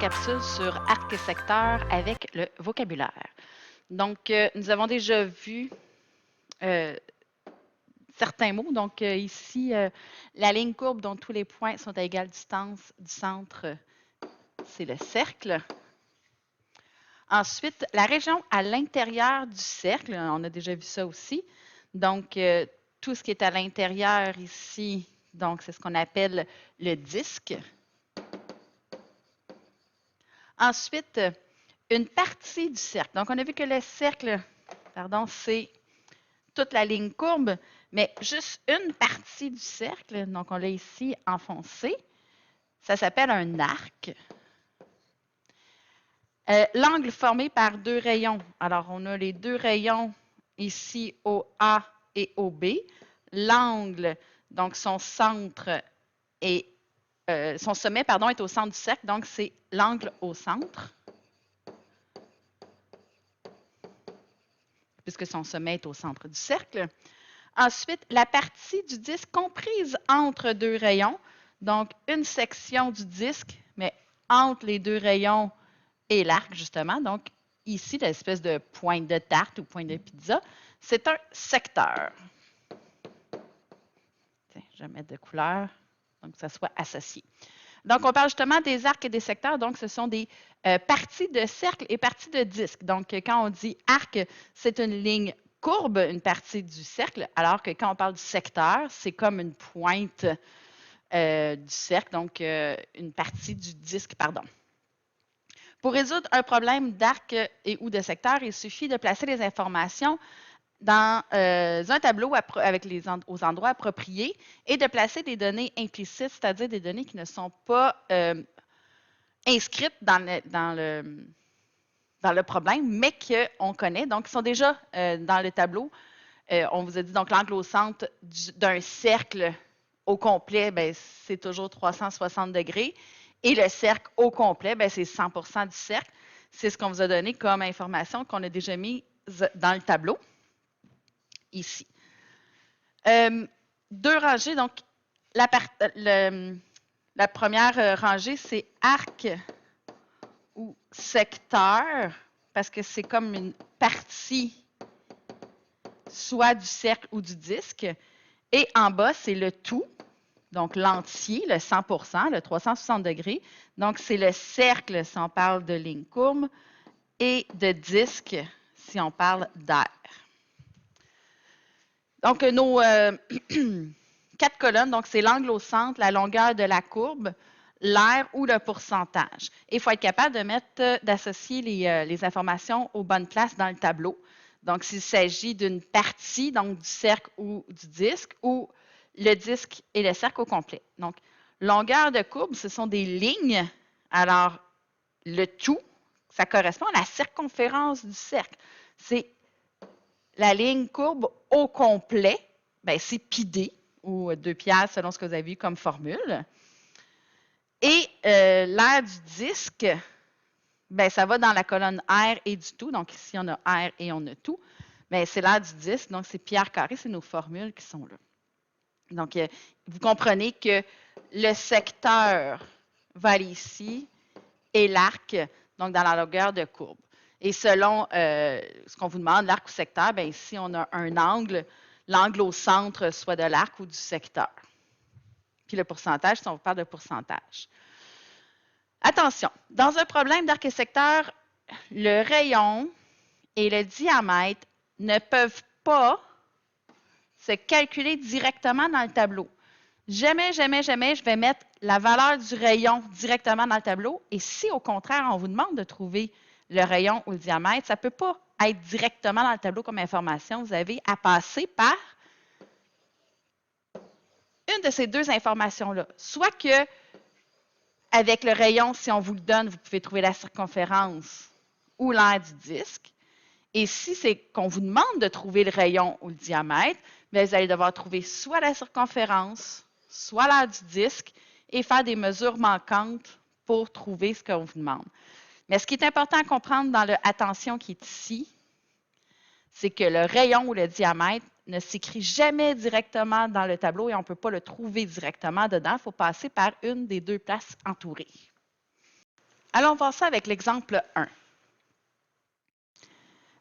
capsule sur arc et secteur avec le vocabulaire. Donc, nous avons déjà vu certains mots. Donc, ici, la ligne courbe dont tous les points sont à égale distance du centre, c'est le cercle. Ensuite, la région à l'intérieur du cercle, on a déjà vu ça aussi. Donc, tout ce qui est à l'intérieur ici, donc c'est ce qu'on appelle le disque. Ensuite, une partie du cercle. Donc, on a vu que le cercle, c'est toute la ligne courbe, mais juste une partie du cercle, donc on l'a ici enfoncé, ça s'appelle un arc. L'angle formé par deux rayons. Alors, on a les deux rayons ici, OA et OB. L'angle, donc son centre est, son sommet, est au centre du cercle, donc c'est l'angle au centre. Puisque son sommet est au centre du cercle. Ensuite, la partie du disque comprise entre deux rayons, donc une section du disque, mais entre les deux rayons et l'arc, justement. Donc, ici, l'espèce de pointe de tarte ou pointe de pizza, c'est un secteur. Tiens, je vais mettre de couleur, donc que ça soit associé. Donc, on parle justement des arcs et des secteurs. Donc, ce sont des parties de cercle et parties de disque. Donc, quand on dit arc, c'est une ligne courbe, une partie du cercle, alors que quand on parle du secteur, c'est comme une pointe du cercle, donc une partie du disque, pardon. Pour résoudre un problème d'arc et ou de secteur, il suffit de placer les informations dans un tableau avec aux endroits appropriés et de placer des données implicites, c'est-à-dire des données qui ne sont pas inscrites dans le problème, mais qu'on connaît. Donc, ils sont déjà dans le tableau. On vous a dit donc l'angle au centre d'un cercle au complet, c'est toujours 360 degrés. Et le cercle au complet, c'est 100% du cercle. C'est ce qu'on vous a donné comme information qu'on a déjà mis dans le tableau, ici. Deux rangées, donc la première rangée, c'est arc ou secteur, parce que c'est comme une partie soit du cercle ou du disque. Et en bas, c'est le tout, donc l'entier, le 100%, le 360 degrés. Donc, c'est le cercle si on parle de ligne courbe et de disque si on parle d'air. Donc, nos 4 colonnes, donc c'est l'angle au centre, la longueur de la courbe, l'air ou le pourcentage. Et il faut être capable d'associer les informations aux bonnes places dans le tableau. Donc, s'il s'agit d'une partie, donc du cercle ou du disque, ou le disque et le cercle au complet. Donc, longueur de courbe, ce sont des lignes. Alors, le tout, ça correspond à la circonférence du cercle. C'est la ligne courbe au complet, c'est pi ou 2 piastres selon ce que vous avez vu comme formule. Et l'aire du disque, ça va dans la colonne R et du tout. Donc ici, on a R et on a tout. C'est l'aire du disque, donc c'est pi r carré, c'est nos formules qui sont là. Donc, vous comprenez que le secteur va aller ici et l'arc, donc dans la longueur de courbe. Et selon ce qu'on vous demande, l'arc ou secteur, ici, on a un angle, l'angle au centre soit de l'arc ou du secteur. Puis le pourcentage, si on vous parle de pourcentage. Attention, dans un problème d'arc et secteur, le rayon et le diamètre ne peuvent pas se calculer directement dans le tableau. Jamais, jamais, jamais, je vais mettre la valeur du rayon directement dans le tableau. Et si, au contraire, on vous demande de trouver le rayon ou le diamètre, ça ne peut pas être directement dans le tableau comme information. Vous avez à passer par une de ces deux informations-là. Soit que, avec le rayon, si on vous le donne, vous pouvez trouver la circonférence ou l'aire du disque. Et si c'est qu'on vous demande de trouver le rayon ou le diamètre, vous allez devoir trouver soit la circonférence, soit l'aire du disque et faire des mesures manquantes pour trouver ce qu'on vous demande. Mais ce qui est important à comprendre dans le attention qui est ici, c'est que le rayon ou le diamètre ne s'écrit jamais directement dans le tableau et on ne peut pas le trouver directement dedans. Il faut passer par une des deux places entourées. Allons voir ça avec l'exemple 1.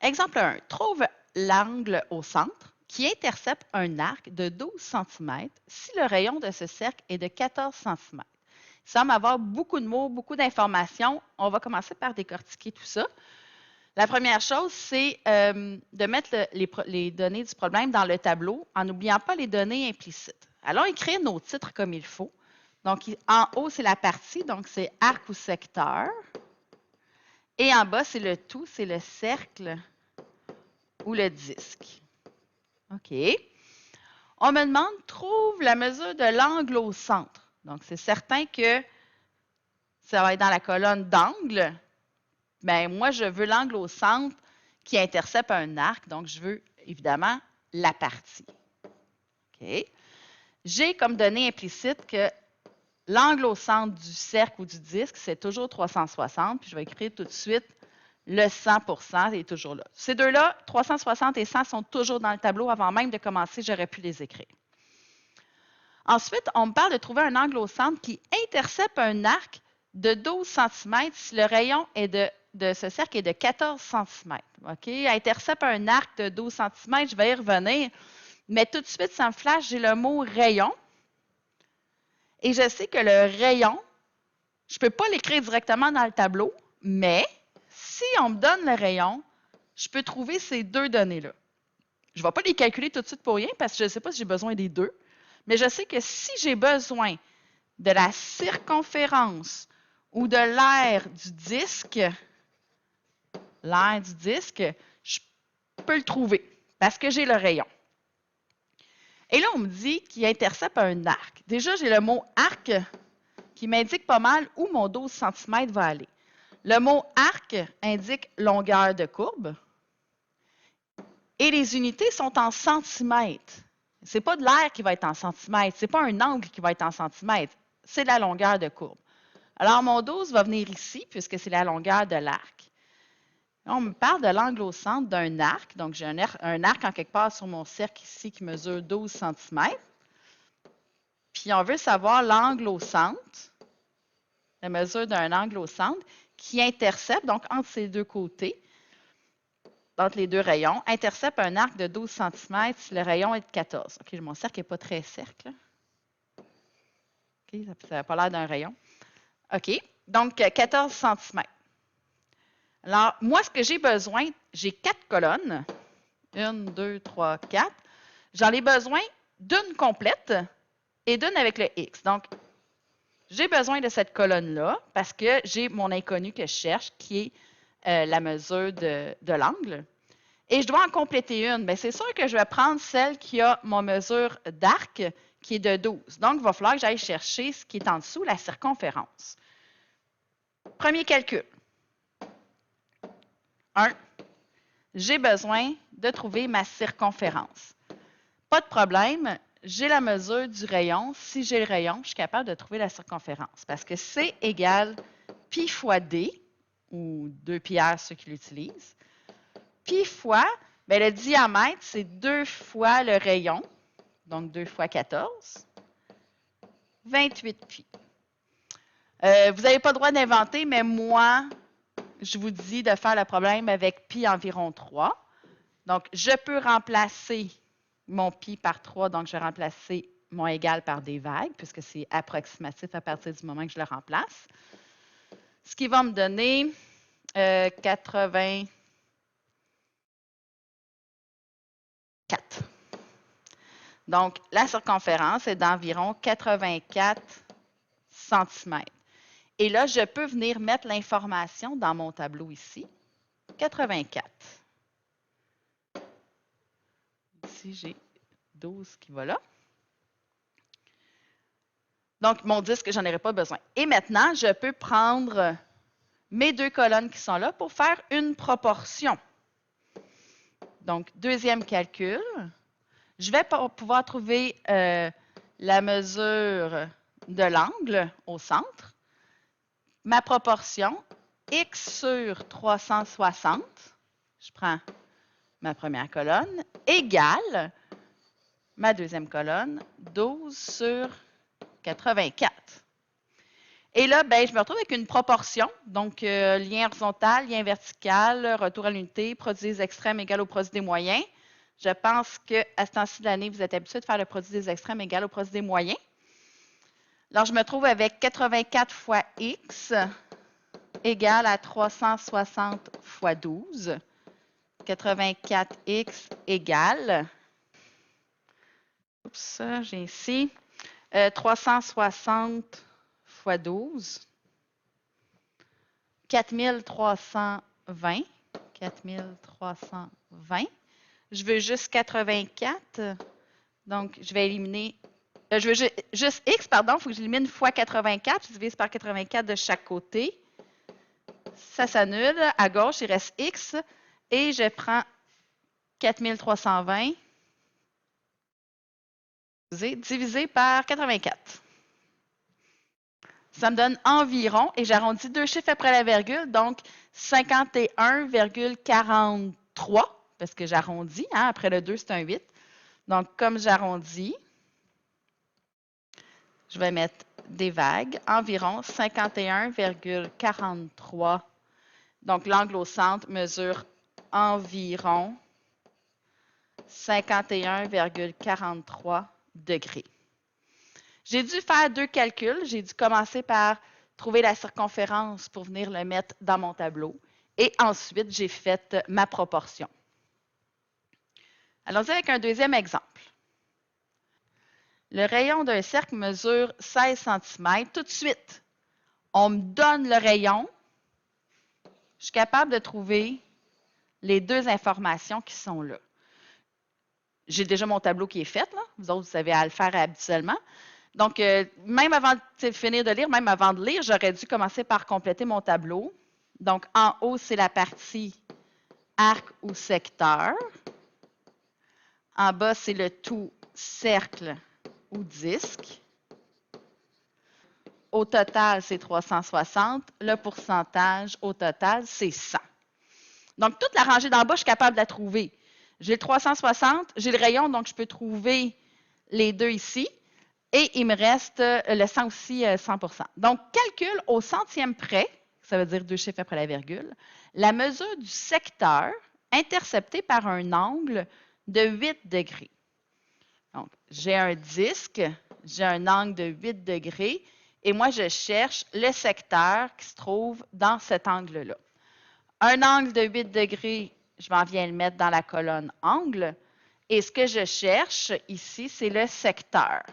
Exemple 1. Trouve l'angle au centre qui intercepte un arc de 12 cm si le rayon de ce cercle est de 14 cm. Il semble avoir beaucoup de mots, beaucoup d'informations. On va commencer par décortiquer tout ça. La première chose, c'est de mettre les données du problème dans le tableau en n'oubliant pas les données implicites. Allons écrire nos titres comme il faut. Donc, en haut, c'est la partie, donc c'est arc ou secteur. Et en bas, c'est le tout, c'est le cercle ou le disque. OK. On me demande, trouve la mesure de l'angle au centre. Donc, c'est certain que ça va être dans la colonne d'angle. Bien, moi, je veux l'angle au centre qui intercepte un arc. Donc, je veux évidemment la partie. OK. J'ai comme donnée implicite que l'angle au centre du cercle ou du disque, c'est toujours 360. Puis, je vais écrire tout de suite le 100 est toujours là. Ces deux-là, 360 et 100, sont toujours dans le tableau. Avant même de commencer, j'aurais pu les écrire. Ensuite, on me parle de trouver un angle au centre qui intercepte un arc de 12 cm si le rayon de ce cercle est de 14 cm. OK? Intercepte un arc de 12 cm, je vais y revenir. Mais tout de suite, ça me flash, j'ai le mot rayon. Et je sais que le rayon, je ne peux pas l'écrire directement dans le tableau, mais si on me donne le rayon, je peux trouver ces deux données-là. Je ne vais pas les calculer tout de suite pour rien parce que je ne sais pas si j'ai besoin des deux, mais je sais que si j'ai besoin de la circonférence ou de l'aire du disque, je peux le trouver parce que j'ai le rayon. Et là, on me dit qu'il intercepte un arc. Déjà, j'ai le mot arc qui m'indique pas mal où mon 12 cm va aller. Le mot arc indique longueur de courbe et les unités sont en centimètres. Ce n'est pas de l'air qui va être en centimètres, ce n'est pas un angle qui va être en centimètres, c'est la longueur de courbe. Alors, mon 12 va venir ici puisque c'est la longueur de l'arc. On me parle de l'angle au centre d'un arc. Donc, j'ai un arc en quelque part sur mon cercle ici qui mesure 12 cm. Puis, on veut savoir l'angle au centre, la mesure d'un angle au centre qui intercepte, donc entre ces deux côtés, entre les deux rayons, intercepte un arc de 12 cm si le rayon est de 14. OK, mon cercle n'est pas très cercle. OK, ça n'a pas l'air d'un rayon. OK, donc 14 cm. Alors, moi, ce que j'ai besoin, j'ai 4 colonnes. 1, 2, 3, 4. J'en ai besoin d'une complète et d'une avec le X. Donc, j'ai besoin de cette colonne-là parce que j'ai mon inconnu que je cherche qui est la mesure de l'angle. Et je dois en compléter une. Bien, c'est sûr que je vais prendre celle qui a mon mesure d'arc qui est de 12. Donc, il va falloir que j'aille chercher ce qui est en dessous, la circonférence. Premier calcul. 1. J'ai besoin de trouver ma circonférence. Pas de problème, j'ai la mesure du rayon. Si j'ai le rayon, je suis capable de trouver la circonférence parce que C égale pi fois D, ou 2πr ceux qui l'utilisent. Pi fois, bien, le diamètre, c'est 2 fois le rayon, donc 2 fois 14, 28 pi. Vous n'avez pas le droit d'inventer, mais moi, je vous dis de faire le problème avec pi environ 3. Donc, je peux remplacer mon pi par 3, donc je vais remplacer mon égal par des vagues, puisque c'est approximatif à partir du moment que je le remplace. Ce qui va me donner 84. Donc, la circonférence est d'environ 84 cm. Et là, je peux venir mettre l'information dans mon tableau ici. 84. Ici, j'ai 12 qui va là. Donc, mon disque, j'en aurai pas besoin. Et maintenant, je peux prendre mes deux colonnes qui sont là pour faire une proportion. Donc, deuxième calcul. Je vais pouvoir trouver la mesure de l'angle au centre. Ma proportion, x sur 360, je prends ma première colonne, égale ma deuxième colonne, 12 sur 84. Et là, ben, je me retrouve avec une proportion. Donc, lien horizontal, lien vertical, retour à l'unité, produit des extrêmes égal au produit des moyens. Je pense qu'à ce temps-ci de l'année, vous êtes habitué de faire le produit des extrêmes égal au produit des moyens. Alors, je me trouve avec 84 fois x égale à 360 fois 12. 84x égale, oups, j'ai ici, 360 fois 12, 4320. 4320. Je veux juste 84, donc je vais éliminer, je veux juste x, pardon, il faut que j'élimine fois 84, je divise par 84 de chaque côté. Ça s'annule. À gauche, il reste x et je prends 4320 divisé par 84. Ça me donne environ, et j'arrondis deux chiffres après la virgule, donc 51,43, parce que j'arrondis, hein, après le 2, c'est un 8. Donc, comme j'arrondis, je vais mettre des vagues, environ 51,43. Donc, l'angle au centre mesure environ 51,43 degrés. J'ai dû faire deux calculs. J'ai dû commencer par trouver la circonférence pour venir le mettre dans mon tableau. Et ensuite, j'ai fait ma proportion. Allons-y avec un deuxième exemple. Le rayon d'un cercle mesure 16 cm. Tout de suite, on me donne le rayon. Je suis capable de trouver les deux informations qui sont là. J'ai déjà mon tableau qui est fait. Là. Vous autres, vous savez à le faire habituellement. Donc, même avant de finir de lire, même avant de lire, j'aurais dû commencer par compléter mon tableau. Donc, en haut, c'est la partie arc ou secteur. En bas, c'est le tout cercle ou disque. Au total, c'est 360. Le pourcentage au total, c'est 100. Donc, toute la rangée d'en bas, je suis capable de la trouver. J'ai le 360, j'ai le rayon, donc je peux trouver les deux ici. Et il me reste le 100 aussi, 100 %. Donc, calcul au centième près, ça veut dire deux chiffres après la virgule, la mesure du secteur intercepté par un angle de 8 degrés. Donc, j'ai un disque, j'ai un angle de 8 degrés, et moi, je cherche le secteur qui se trouve dans cet angle-là. Un angle de 8 degrés, je m'en viens le mettre dans la colonne angle, et ce que je cherche ici, c'est le secteur.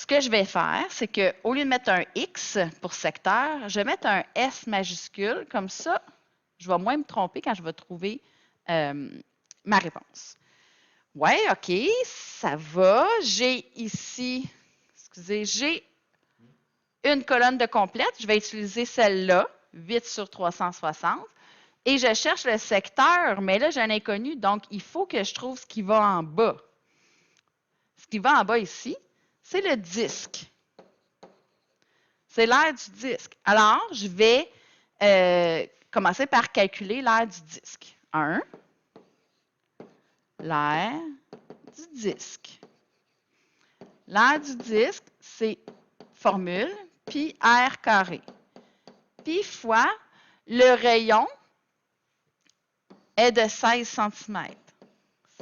Ce que je vais faire, c'est qu'au lieu de mettre un X pour secteur, je vais mettre un S majuscule. Comme ça, je vais moins me tromper quand je vais trouver ma réponse. Oui, OK, ça va. J'ai ici, excusez, j'ai une colonne de complète. Je vais utiliser celle-là, 8 sur 360. Et je cherche le secteur, mais là, j'ai un inconnu, donc il faut que je trouve ce qui va en bas. Ce qui va en bas ici, c'est le disque. C'est l'aire du disque. Alors, je vais commencer par calculer l'aire du disque. 1, l'aire du disque. L'aire du disque, c'est formule, pi r carré. Pi fois le rayon est de 16 cm.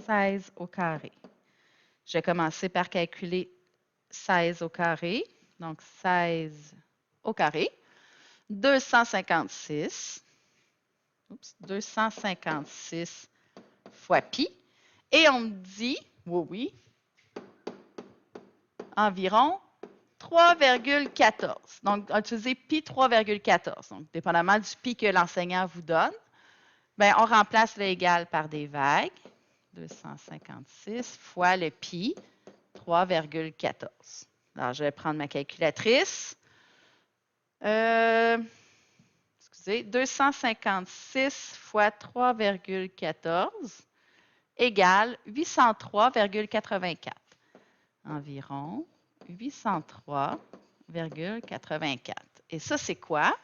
16 au carré. Je vais commencer par calculer 16 au carré. Donc, 16 au carré. 256. 256 fois pi. Et on me dit, oui, environ 3,14. Donc, utiliser pi 3,14. Donc, dépendamment du pi que l'enseignant vous donne, bien, on remplace le égal par des vagues. 256 fois le pi, 3,14. Alors, je vais prendre ma calculatrice. Excusez, 256 fois 3,14 égale 803,84. Environ 803,84. Et ça, c'est quoi?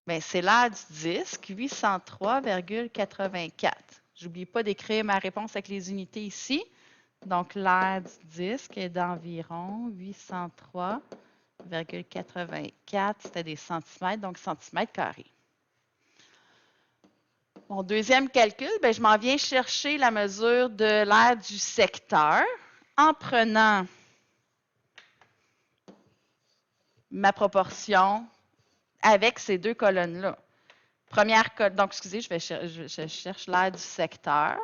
Bien, c'est l'aire du disque, 803,84. J'oublie pas d'écrire ma réponse avec les unités ici. Donc, l'aire du disque est d'environ 803,84 17,84, c'était des centimètres, donc centimètres carrés. Mon deuxième calcul, ben, je m'en viens chercher la mesure de l'aire du secteur en prenant ma proportion avec ces deux colonnes-là. Première colonne, donc excusez, je cherche l'aire du secteur.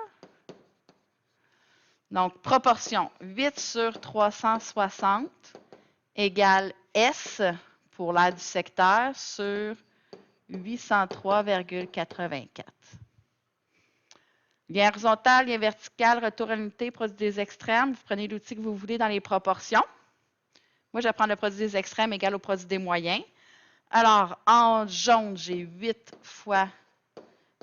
Donc, proportion 8 sur 360 égale S pour l'aire du secteur sur 803,84. Lien horizontal, lien vertical, retour à l'unité, produit des extrêmes. Vous prenez l'outil que vous voulez dans les proportions. Moi, je vais prendre le produit des extrêmes égal au produit des moyens. Alors, en jaune, j'ai 8 fois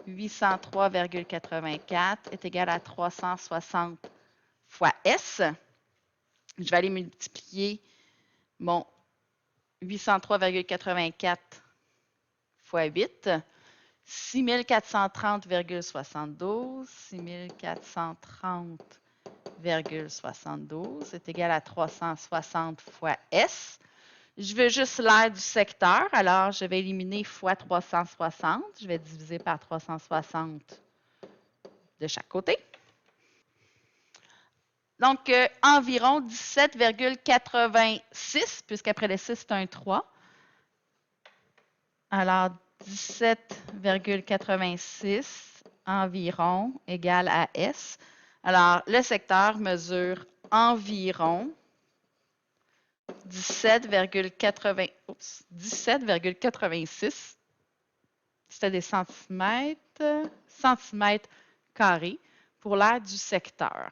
803,84 est égal à 360 fois S. Je vais aller multiplier mon 803,84 fois 8. 6430,72. 6430,72 est égal à 360 fois S. Je veux juste l'aire du secteur, alors je vais éliminer fois 360. Je vais diviser par 360 de chaque côté. Donc, environ 17,86, puisqu'après le 6, c'est un 3. Alors, 17,86 environ égale à S. Alors, le secteur mesure environ 17,86. C'était des centimètres carrés pour l'aire du secteur.